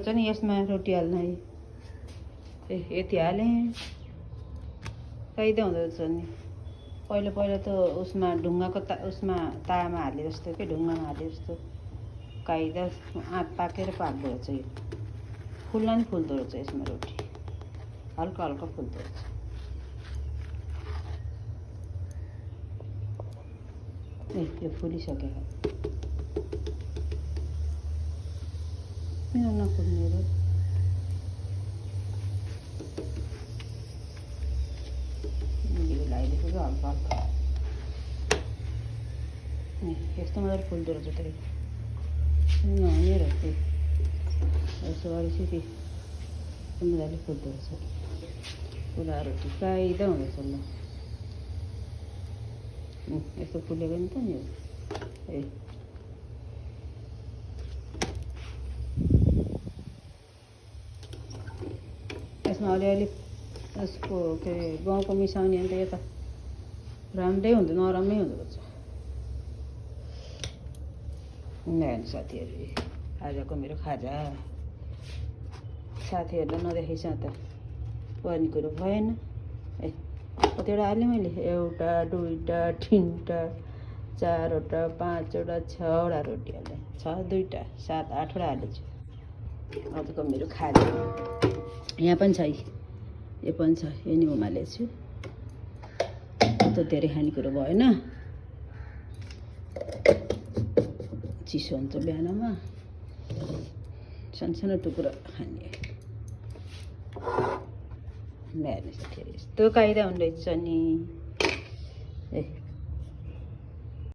नि यसमा रोटी हाल्न है यति हालेँ काइदै हुँदो रहेछ नि। पहिला पहिला त उसमा ढुङ्गाको उसमा तावामा हाले जस्तो के ढुङ्गामा हाले जस्तो काइदा आँप पाकेर पाक्दो रहेछ। यो फुल्न नि फुल्दो रहेछ यसमा रोटी हल्का हल्का फुल्दो रहेछ। यो फुलिसक्यो किन नफुल्ने र लगाइदिएको हल्का हल्का यस्तो मजाले फुल्दो रहेछ त नहुने रहेछ यसो गरेपछि मजाले फुल्दो रहेछ। पुरा रोटी काइदा हुँदैछ ल यस्तो फुलेको नि त नि यसमा अलिअलि यसको के गाउँको मिसाउने अन्त यता राम्रै हुँदैन नराम्रै हुँदो रहेछ। हेर्नु साथीहरू आजको मेरो खाजा साथीहरूलाई नदेखेपछि त पर्ने कुरो भएन। कतिवटा हालेँ मैले 1 2 3 4 5 6 रोटी हालेँ 6 2 7 8 हालेछु। आजको मेरो खाजा यहाँ पनि छ यो पनि छ यो नि उमालेछु त धेरै खाने कुरो भएन चिसो हुन्छ बिहानमा सानो टुक्रा खाने ल्याएर यस्तो काइदा हुँदैछ नि।